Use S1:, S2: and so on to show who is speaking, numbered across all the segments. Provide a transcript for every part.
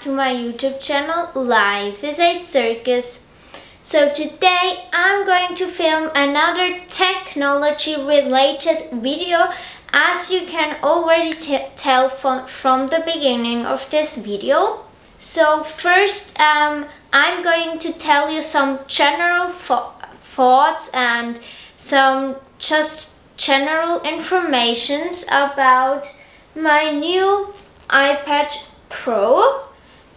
S1: to my YouTube channel. Life is a Circus. So today I'm going to film another technology related video, as you can already tell from the beginning of this video. So first I'm going to tell you some general thoughts and some just general informations about my new iPad Pro,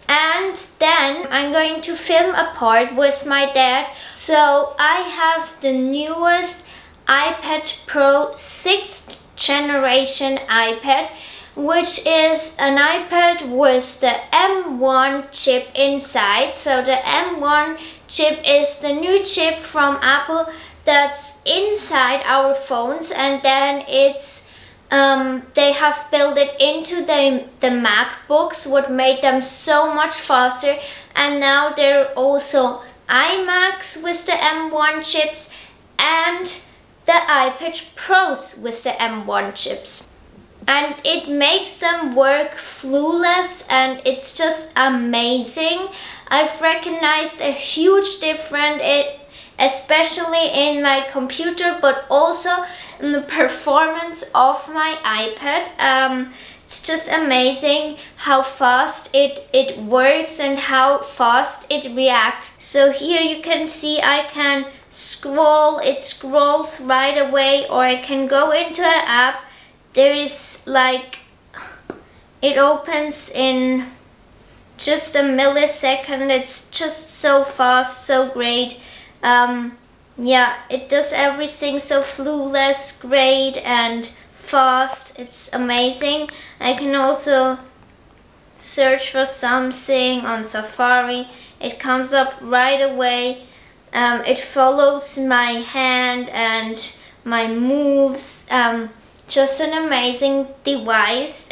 S1: and then I'm going to film a part with my dad. So I have the newest iPad Pro 6th generation iPad, which is an iPad with the M1 chip inside. So the M1 chip is the new chip from Apple that's inside our phones, and then it's they have built it into the MacBooks, what made them so much faster. And now there are also iMacs with the M1 chips and the iPad Pros with the M1 chips. And it makes them work flawless, and it's just amazing. I've recognized a huge difference, especially in my computer, but also in the performance of my iPad. It's just amazing how fast it works and how fast it reacts. So here you can see I can scroll, it scrolls right away, or I can go into an app. There is like, it opens in just a millisecond. It's just so fast, so great. Yeah, it does everything so flawless, great and fast. It's amazing. I can also search for something on Safari. It comes up right away. It follows my hand and my moves. Just an amazing device.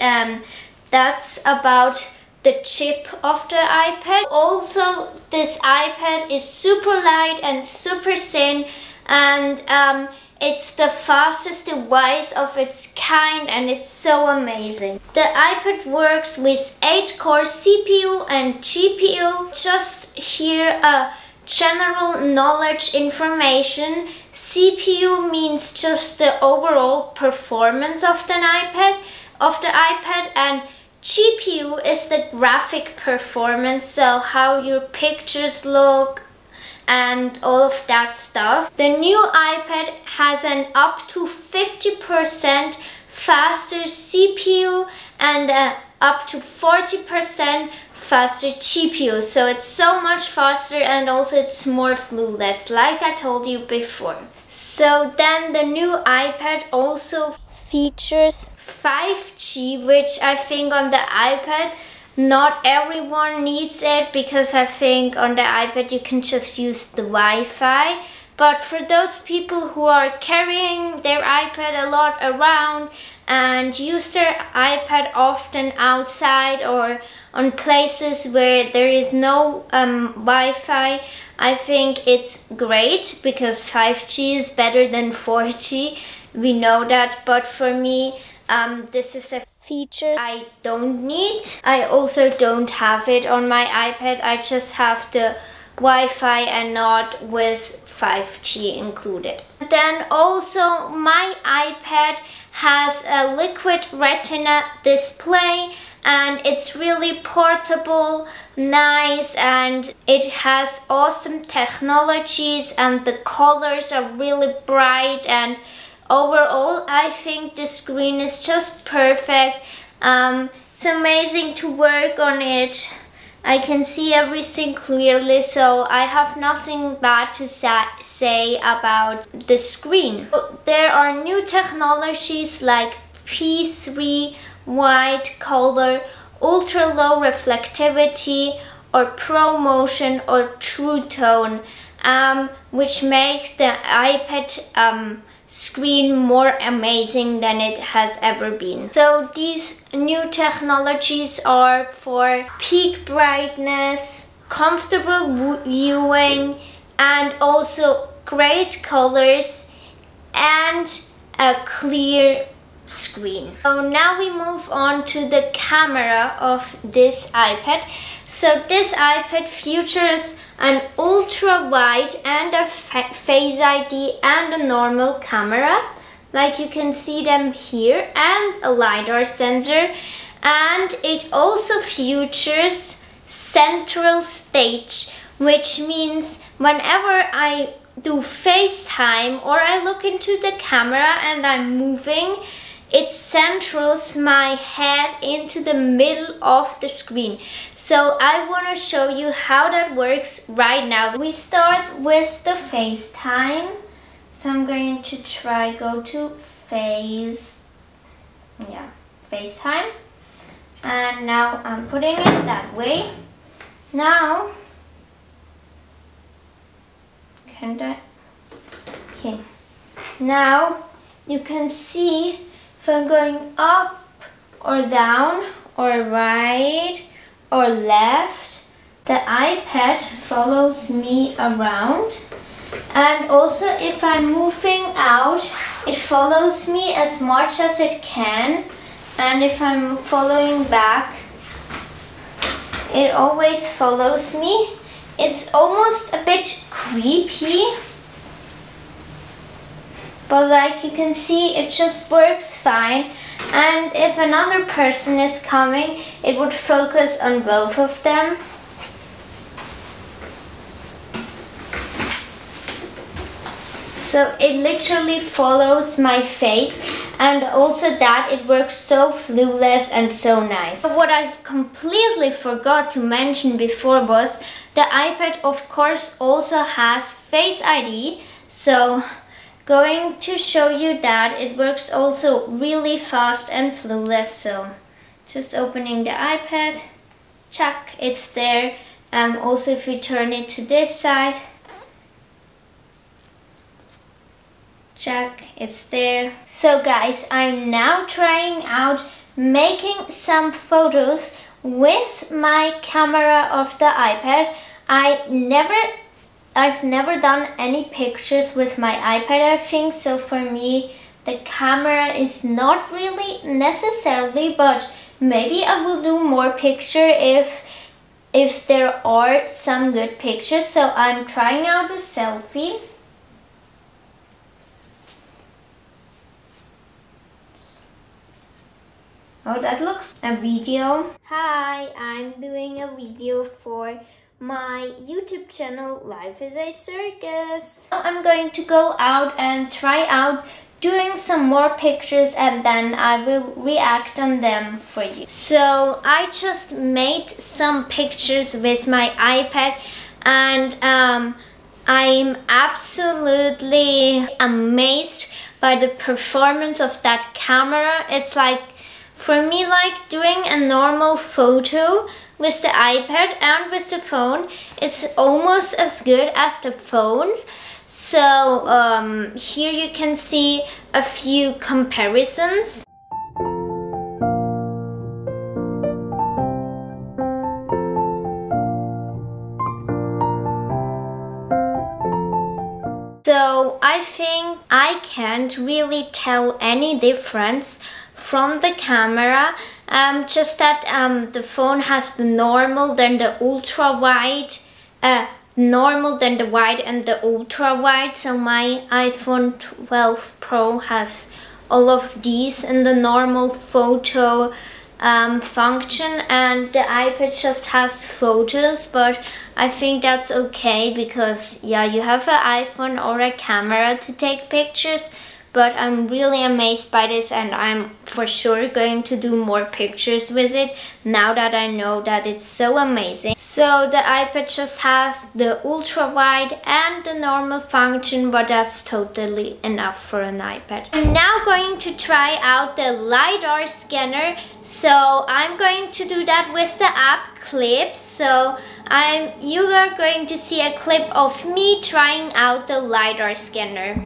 S1: That's about the chip of the iPad. Also, this iPad is super light and super thin, and it's the fastest device of its kind, and it's so amazing. The iPad works with 8-core CPU and GPU. Just here a general knowledge information. CPU means just the overall performance of the iPad, and GPU is the graphic performance, so how your pictures look and all of that stuff. The new iPad has an up to 50% faster CPU and up to 40% faster GPU. So it's so much faster, and also it's more flawless, like I told you before. So then the new iPad also features 5G, which I think on the iPad not everyone needs it, because I think on the iPad you can just use the Wi-Fi. But for those people who are carrying their iPad a lot around and use their iPad often outside or on places where there is no Wi-Fi, I think it's great, because 5G is better than 4G. We know that, but for me, this is a feature I don't need. I also don't have it on my iPad. I just have the Wi-Fi and not with 5G included. Then also my iPad has a liquid retina display, and it's really portable, nice, and it has awesome technologies, and the colors are really bright, and overall I think the screen is just perfect. It's amazing to work on it. I can see everything clearly, so I have nothing bad to say about the screen. There are new technologies like P3 white color, ultra low reflectivity, or Pro Motion or True Tone, which make the iPad screen more amazing than it has ever been. So these new technologies are for peak brightness, comfortable viewing, and also great colors and a clear screen. So now we move on to the camera of this iPad. So this iPad features an ultra wide and a Face ID and a normal camera, like you can see them here, and a LiDAR sensor, and it also features central stage, which means whenever I do FaceTime or I look into the camera and I'm moving, it centrals my head into the middle of the screen. So I want to show you how that works right now. We start with the FaceTime. So I'm going to try go to FaceTime. And now I'm putting it that way. Now, okay. Now you can see if I'm going up or down or right or left, the iPad follows me around. And also if I'm moving out, it follows me as much as it can. And if I'm following back, it always follows me. It's almost a bit creepy, but like you can see, it just works fine. And if another person is coming, it would focus on both of them. So it literally follows my face, and also that it works so flawless and so nice. What I completely forgot to mention before was the iPad of course also has Face ID. So going to show you that it works also really fast and flawless. So just opening the iPad, check, it's there. Also if we turn it to this side, check, it's there. So guys, I'm now trying out making some photos with my camera of the iPad. I've never done any pictures with my iPad, I think, so for me the camera is not really necessarily, but maybe I will do more picture if there are some good pictures. So I'm trying out a selfie. Oh, that looks a video. Hi, I'm doing a video for my YouTube channel, Life is a Circus. I'm going to go out and try out doing some more pictures, and then I will react on them for you. So I just made some pictures with my iPad, and I'm absolutely amazed by the performance of that camera. It's like, for me, like doing a normal photo with the iPad and with the phone, it's almost as good as the phone. So here you can see a few comparisons. So I think I can't really tell any difference from the camera, just that the phone has the normal, then the ultra wide, normal, then the wide, and the ultra wide. So my iPhone 12 Pro has all of these in the normal photo function, and the iPad just has photos. But I think that's okay because yeah, you have an iPhone or a camera to take pictures. But I'm really amazed by this, and I'm for sure going to do more pictures with it now that I know that it's so amazing. So the iPad just has the ultra wide and the normal function, but that's totally enough for an iPad. I'm now going to try out the LiDAR scanner. So I'm going to do that with the app Clips. So you are going to see a clip of me trying out the LiDAR scanner.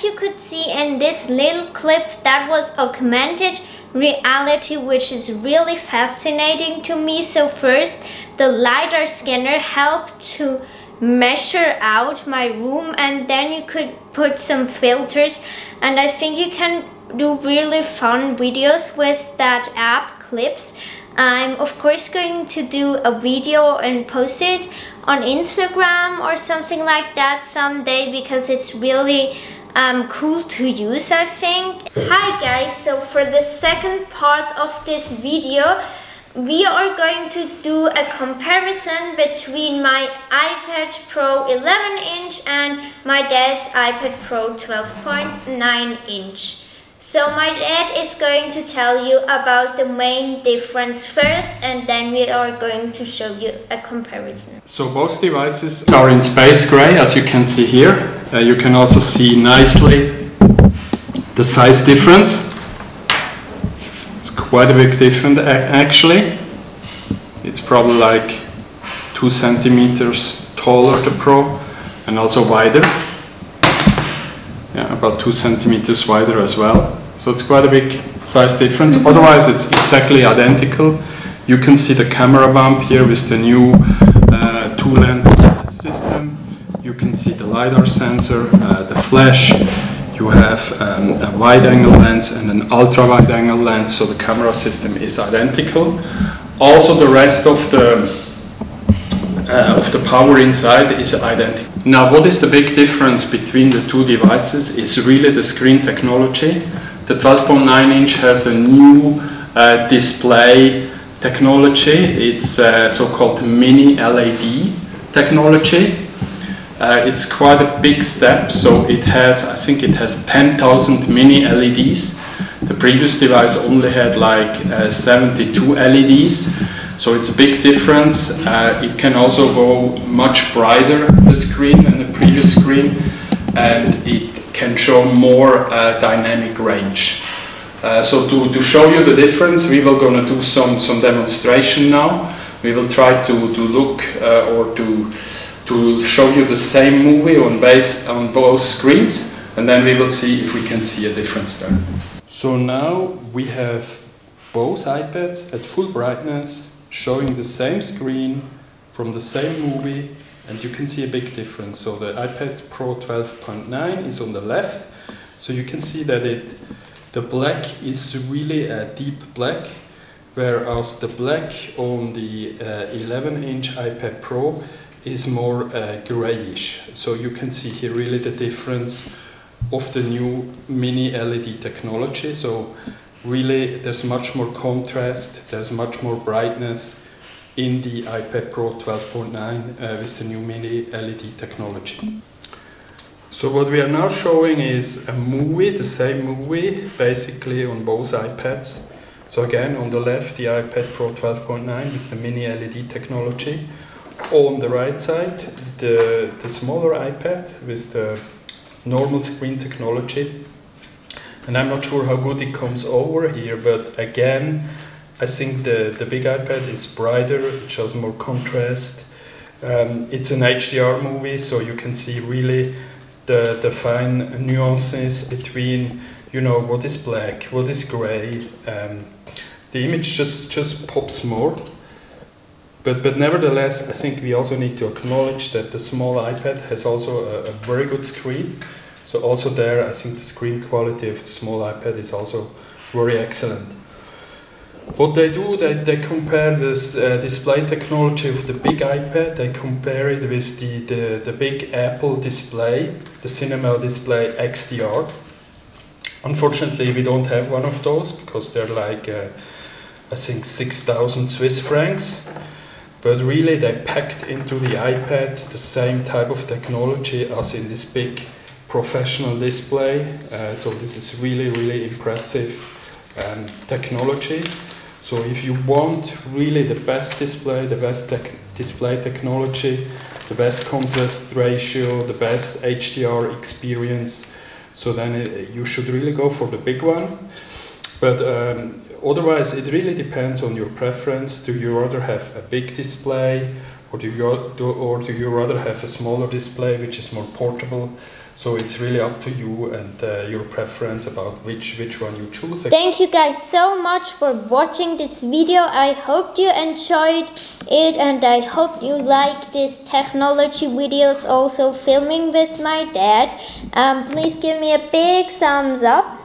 S1: like you could see in this little clip, that was augmented reality, which is really fascinating to me. So first, the LiDAR scanner helped to measure out my room, and then you could put some filters, and I think you can do really fun videos with that app, Clips. I'm of course going to do a video and post it on Instagram or something like that someday, because it's really cool to use, I think. Hi guys, so for the second part of this video, we are going to do a comparison between my iPad Pro 11-inch and my dad's iPad Pro 12.9-inch. So my dad is going to tell you about the main difference first, and then we are going to show you a comparison.
S2: So both devices are in space gray, as you can see here. You can also see nicely the size difference. It's quite a big difference actually. It's probably like 2 centimeters taller, the Pro, and also wider. Yeah, about 2 centimeters wider as well. So it's quite a big size difference. Otherwise, it's exactly identical. You can see the camera bump here with the new 2-lens system. You can see the LiDAR sensor, the flash. You have a wide-angle lens and an ultra-wide-angle lens, so the camera system is identical. Also, the rest of the power inside is identical. Now, what is the big difference between the two devices is really the screen technology. The 12.9-inch has a new display technology. It's so-called mini LED technology. It's quite a big step, so it has, I think it has 10,000 mini LEDs. The previous device only had like 72 LEDs. So it's a big difference. It can also go much brighter, the screen, than the previous screen, and it can show more dynamic range. So to show you the difference, we will gonna do some demonstration now. We will try to look or to show you the same movie on both screens, and then we will see if we can see a difference there. So now we have both iPads at full brightness, showing the same screen from the same movie, and you can see a big difference. So the iPad Pro 12.9 is on the left, so you can see that the black is really a deep black, whereas the black on the 11-inch iPad Pro is more grayish. So you can see here really the difference of the new mini LED technology. So really, there's much more contrast, there's much more brightness in the iPad Pro 12.9 with the new mini LED technology. So what we are now showing is a movie, the same movie, basically on both iPads. So again, on the left, the iPad Pro 12.9 with the mini LED technology. On the right side, the smaller iPad with the normal screen technology. And I'm not sure how good it comes over here, but again, I think the big iPad is brighter, it shows more contrast. It's an HDR movie, so you can see really the fine nuances between, you know, what is black, what is gray. The image just pops more. But nevertheless, I think we also need to acknowledge that the small iPad has also a very good screen. So also there, I think the screen quality of the small iPad is also very excellent. What they do, they compare this display technology of the big iPad, they compare it with the big Apple display, the Cinema Display XDR. Unfortunately, we don't have one of those because they're like, I think 6,000 Swiss francs. But really, they packed into the iPad the same type of technology as in this big professional display. So this is really impressive technology. So if you want really the best display, the best display technology, the best contrast ratio, the best HDR experience, so then you should really go for the big one. But otherwise, it really depends on your preference. Do you rather have a big display, or do you rather have a smaller display which is more portable? So it's really up to you and your preference about which one you choose.
S1: Thank you guys so much for watching this video. I hope you enjoyed it and I hope you like these technology videos, also filming with my dad. Please give me a big thumbs up.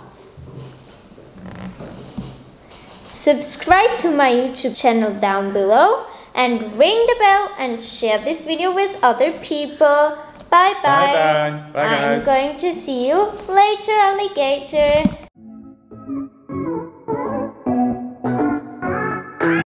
S1: Subscribe to my YouTube channel down below and ring the bell and share this video with other people. Bye bye.
S2: Bye bye. Bye guys.
S1: I'm going to see you later, alligator.